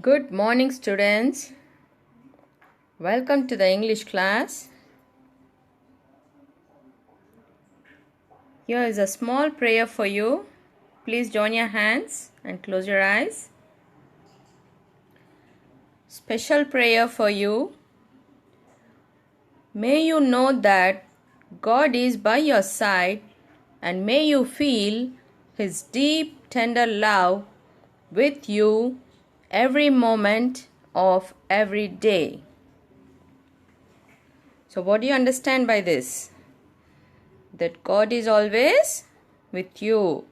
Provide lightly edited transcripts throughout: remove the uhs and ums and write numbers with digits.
Good morning, students. Welcome to the English class. Here is a small prayer for you. Please join your hands and close your eyes. Special prayer for you. May you know that God is by your side, and may you feel His deep, tender love with you every moment of every day. So, what do you understand by this? That God is always with you.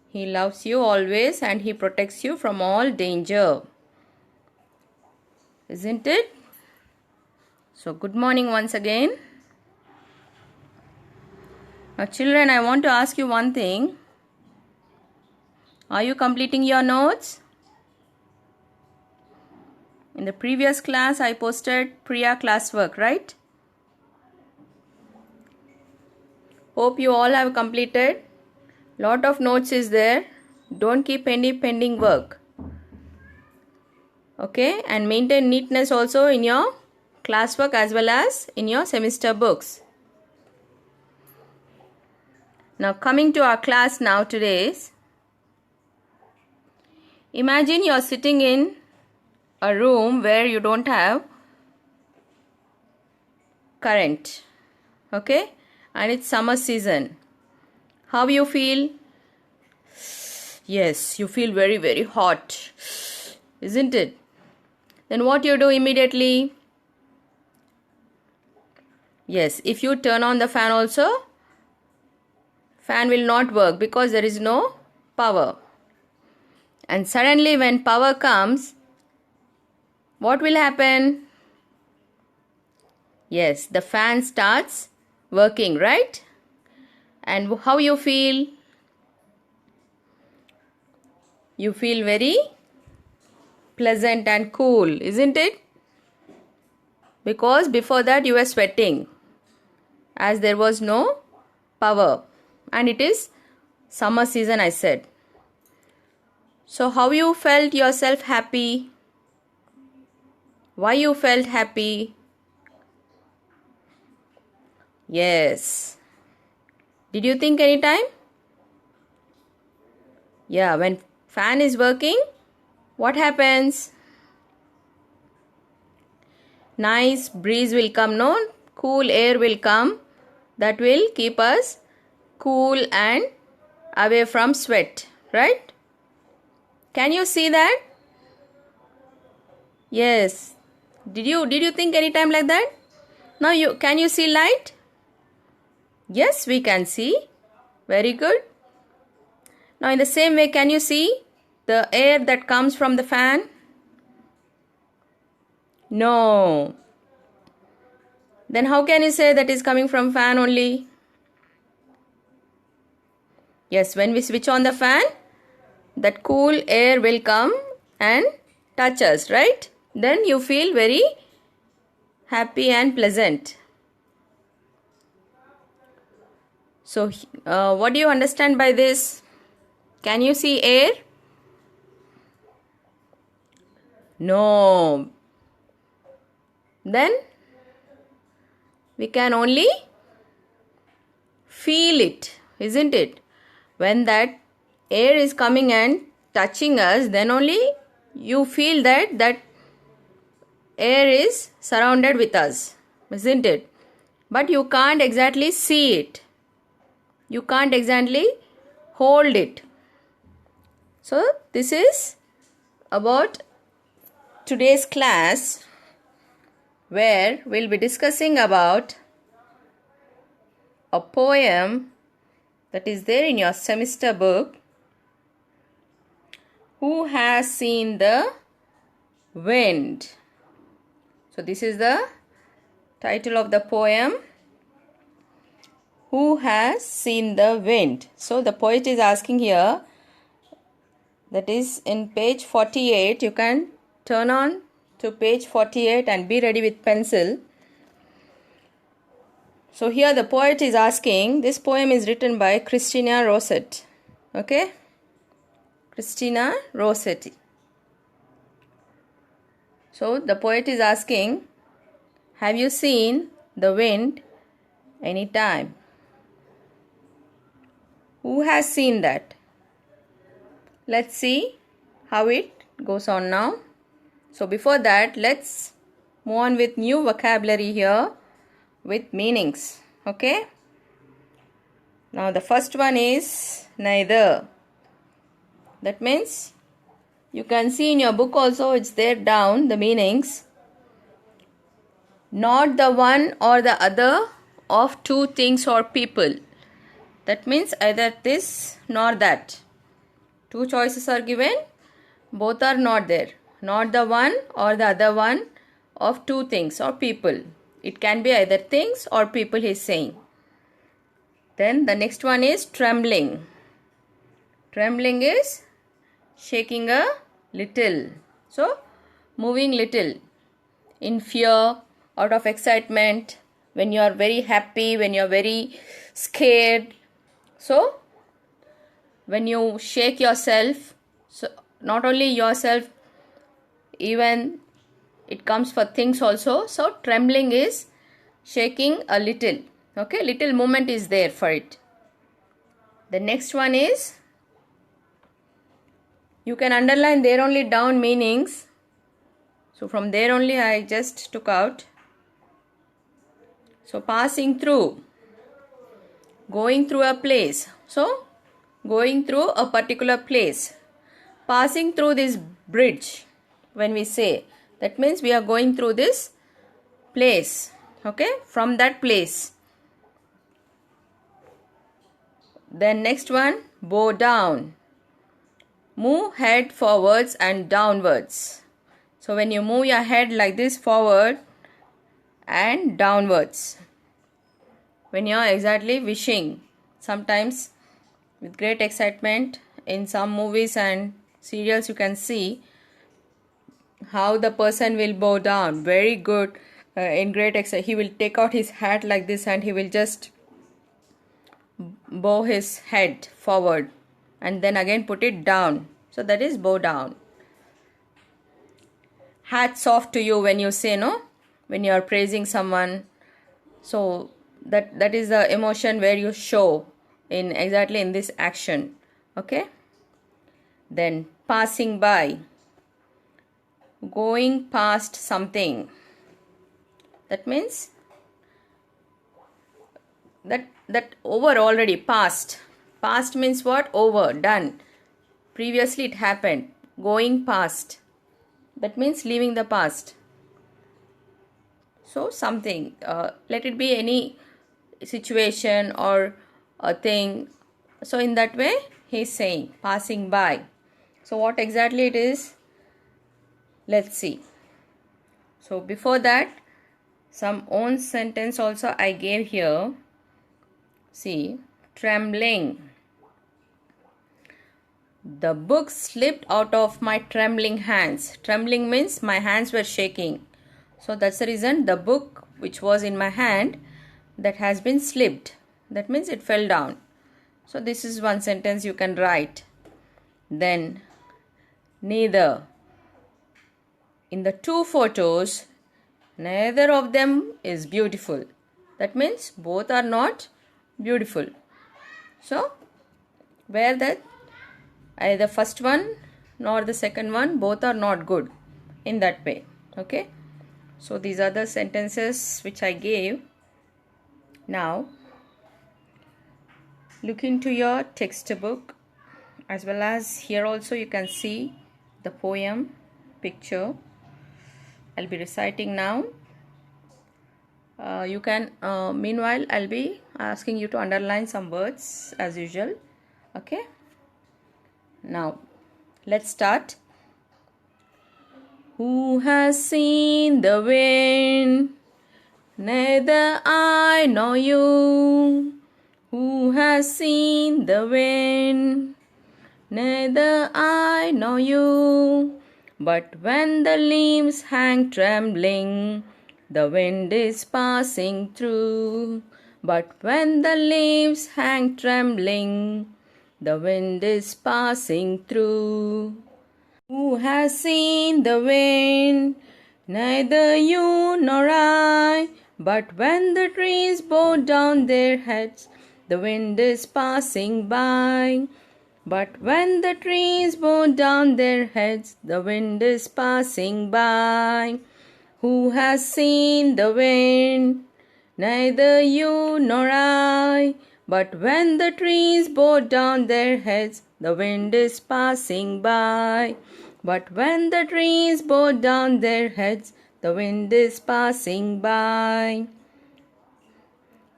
He loves you always and He protects you from all danger. Isn't it? So, good morning once again. Now, children, I want to ask you one thing. Are you completing your notes? In the previous class, I posted Priya classwork, right? Hope you all have completed. Lot of notes is there. Don't keep any pending work. Okay, and maintain neatness also in your classwork as well as in your semester books. Now coming to our class now today's. Imagine you're sitting in a room where you don't have current. Okay, and it's summer season. How you feel? Yes, you feel very, very hot. Isn't it? Then what you do immediately? Yes, if you turn on the fan also, fan will not work because there is no power. And suddenly when power comes, what will happen? Yes, the fan starts working, right? And how you feel? You feel very pleasant and cool, isn't it? Because before that you were sweating as there was no power and it is summer season, I said. So how you felt yourself happy? Why you felt happy? Yes. Did you think any time? Yeah, when fan is working, what happens? Nice breeze will come, no? Cool air will come. That will keep us cool and away from sweat, right? Can you see that? Yes. Did you think any time like that? Now can you see light? Yes, we can see. Very good. Now in the same way, can you see the air that comes from the fan? No. Then how can you say that is coming from fan only? Yes, when we switch on the fan, that cool air will come and touch us, right? Then you feel very happy and pleasant. So, what do you understand by this? Can you see air? No. Then we can only feel it, isn't it? When that air is coming and touching us, then only you feel that air is surrounded with us, isn't it? But you can't exactly see it. You can't exactly hold it. So this is about today's class, where we'll be discussing about a poem that is there in your semester book. Who has seen the wind? So this is the title of the poem. Who has seen the wind? So the poet is asking here, that is in page 48. You can turn on to page 48 and be ready with pencil. So here the poet is asking, this poem is written by Christina Rossetti. Okay? Christina Rossetti. So the poet is asking, have you seen the wind any time? Who has seen that? Let's see how it goes on now. So before that, let's move on with new vocabulary here with meanings. Okay? Now the first one is neither. That means you can see in your book also, it's there down, the meanings. Not the one or the other of two things or people. That means either this nor that. Two choices are given, both are not there. Not the one or the other one of two things or people. It can be either things or people, he is saying. Then the next one is trembling. Trembling is shaking a little. So, moving little. In fear, out of excitement, when you are very happy, when you are very scared. So, when you shake yourself, so not only yourself, even it comes for things also. So, trembling is shaking a little. Okay, little movement is there for it. The next one is, you can underline there only down meanings. So from there only I just took out. So passing through, going through a place. So going through a particular place. Passing through this bridge, when we say, that means we are going through this place. Okay, from that place. Then next one, bow down. Move head forwards and downwards. So when you move your head like this, forward and downwards. When you are exactly wishing, sometimes with great excitement, in some movies and serials you can see how the person will bow down. Very good, in great excitement. He will take out his hat like this and he will just bow his head forward and then again put it down. So that is bow down. Hats off to you when you say, no, when you are praising someone. So that is the emotion where you show in exactly in this action. Okay. Then passing by, going past something. That means that over already, past. Past means what? Over, done. Previously it happened. Going past. That means leaving the past. So something, let it be any situation or a thing. So in that way he is saying passing by. So what exactly it is? Let's see. So before that, some own sentence also I gave here. See, trembling. The book slipped out of my trembling hands. Trembling means my hands were shaking. So that's the reason the book which was in my hand, that has been slipped. That means it fell down. So this is one sentence you can write. Then neither. In the two photos, neither of them is beautiful. That means both are not beautiful. So where that either first one nor the second one, both are not good, in that way. Okay. So these are the sentences which I gave. Now look into your textbook, as well as here also you can see the poem picture. I'll be reciting now. You can meanwhile I'll be asking you to underline some words as usual. Okay. Now let's start. Who has seen the wind? Neither I nor you. Who has seen the wind? Neither I nor you. But when the leaves hang trembling, the wind is passing through. But when the leaves hang trembling, the wind is passing through. Who has seen the wind? neither you nor I. But when the trees bow down their heads, the wind is passing by. But when the trees bow down their heads, the wind is passing by. Who has seen the wind? Neither you nor I. But when the trees bow down their heads, the wind is passing by. But when the trees bow down their heads, the wind is passing by.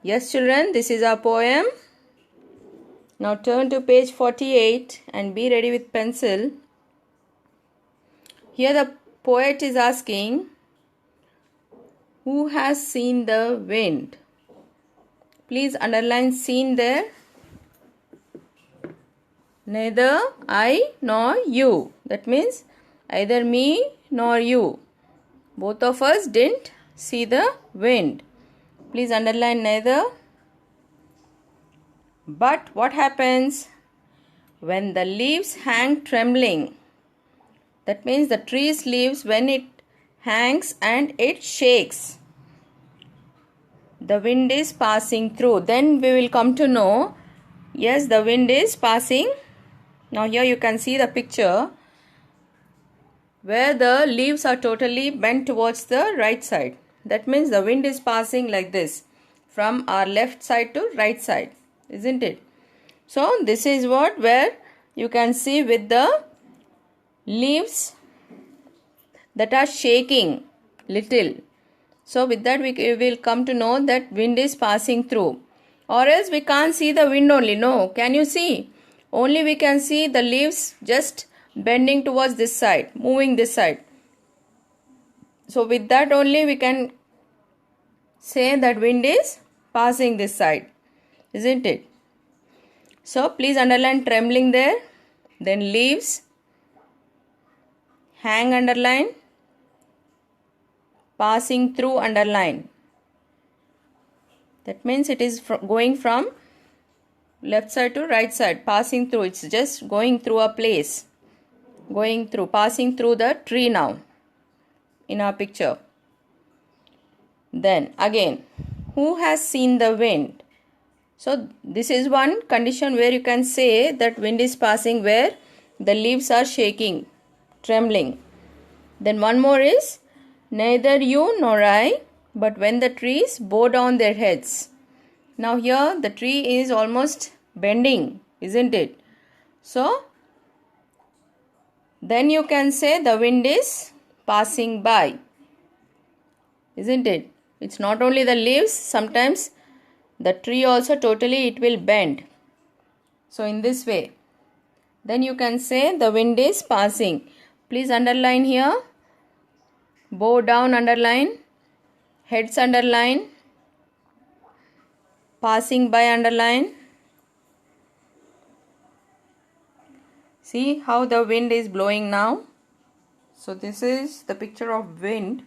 Yes, children, this is our poem. Now turn to page 48 and be ready with pencil. Here the poet is asking, who has seen the wind? Please underline seen there. Neither I nor you. That means either me nor you. Both of us didn't see the wind. Please underline neither. But what happens when the leaves hang trembling? That means the tree's leaves, when it hangs and it shakes, the wind is passing through. Then we will come to know, yes, the wind is passing. Now here you can see the picture where the leaves are totally bent towards the right side. That means the wind is passing like this from our left side to right side, isn't it? So this is what where you can see with the leaves that are shaking little. So with that we will come to know that wind is passing through. Or else we can't see the wind only. No, can you see? Only we can see the leaves just bending towards this side, moving this side. So with that only we can say that wind is passing this side, isn't it? So please underline trembling there. Then leaves, hang underline, passing through underline. That means it is going from left side to right side, passing through. It's just going through a place, going through, passing through the tree now in our picture. Then again, who has seen the wind? So this is one condition where you can say that wind is passing where the leaves are shaking, trembling. Then one more is neither you nor I, but when the trees bow down their heads. Now here the tree is almost bending, isn't it? So then you can say the wind is passing by, isn't it? It's not only the leaves, sometimes the tree also totally it will bend. So in this way, then you can say the wind is passing. Please underline here, bow down underline, heads underline, passing by underline. See how the wind is blowing now. So this is the picture of wind.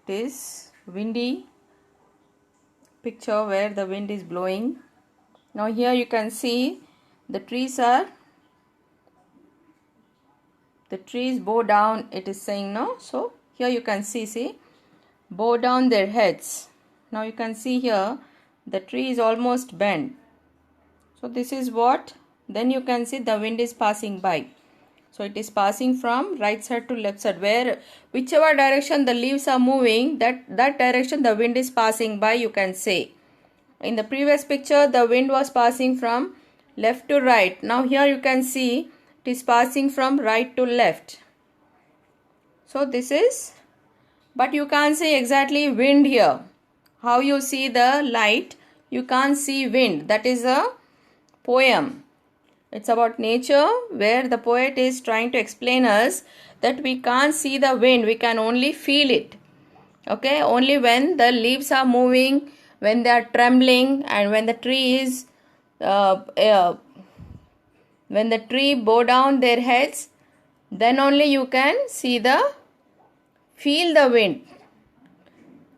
It is windy picture where the wind is blowing. Now here you can see the trees bow down, it is saying no. So here you can see bow down their heads. Now you can see here the tree is almost bent. So this is what, then you can see the wind is passing by. So it is passing from right side to left side, where whichever direction the leaves are moving, that direction the wind is passing by, you can say. In the previous picture the wind was passing from left to right. Now here you can see it is passing from right to left. So this is, but you can't see exactly wind here. How you see the light, you can't see wind. That is a poem. It's about nature where the poet is trying to explain us that we can't see the wind, we can only feel it. Okay, only when the leaves are moving, when they are trembling, and when the tree is when the tree bow down their heads, then only you can feel the wind.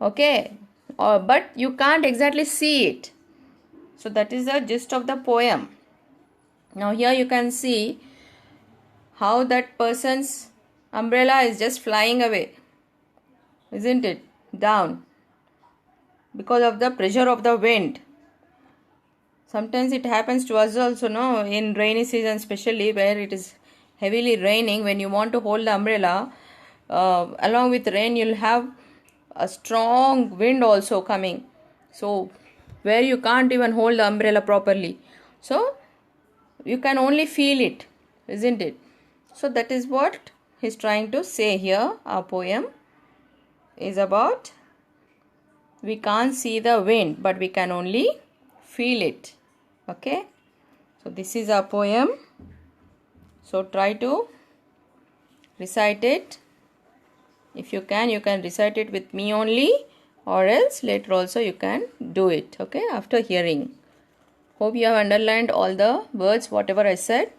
Okay, but you can't exactly see it. So that is the gist of the poem. Now here you can see how that person's umbrella is just flying away. isn't it? Down because of the pressure of the wind. Sometimes it happens to us also, no, in rainy season, especially where it is heavily raining. When you want to hold the umbrella, along with rain, you'll have a strong wind also coming. So, where you can't even hold the umbrella properly. So, you can only feel it, isn't it? So, that is what he's trying to say here. Our poem is about we can't see the wind, but we can only feel it. Okay, so this is our poem. So try to recite it. If you can recite it with me only, or else later also you can do it. Okay, after hearing. Hope you have underlined all the words whatever I said.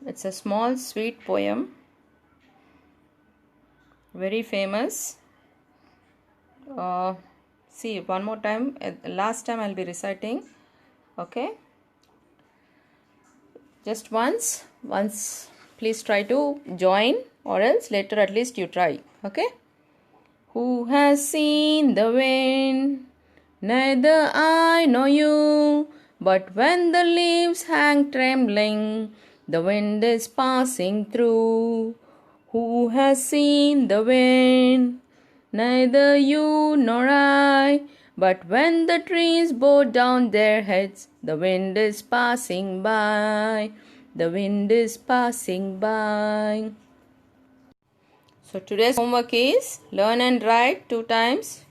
It's a small sweet poem, very famous. See, one more time, last time I'll be reciting. Okay, just once please try to join, or else later at least you try. Okay, who has seen the wind? Neither I nor you, but when the leaves hang trembling, the wind is passing through. Who has seen the wind? Neither you nor I, but when the trees bow down their heads, the wind is passing by. The wind is passing by. So today's homework is learn and write 2 times.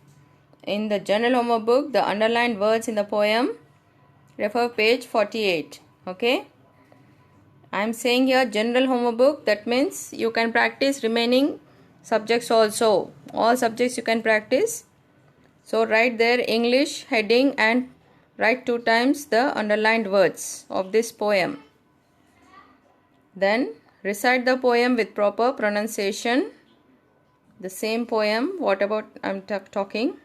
In the general homework book, the underlined words in the poem, refer page 48. Okay. I am saying here general homework book, that means you can practice remaining subjects also. All subjects you can practice. So write there English heading and write 2 times the underlined words of this poem. Then recite the poem with proper pronunciation. The same poem, what about I'm talking.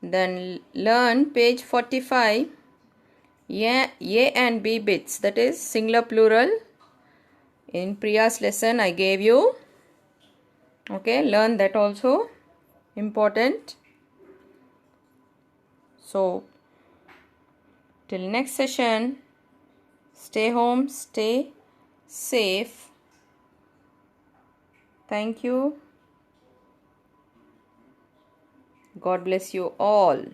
Then learn page 45, A and B bits, that is singular plural. In Priya's lesson I gave you. Okay, learn that also, important. So till next session, stay home, stay safe. Thank you. God bless you all.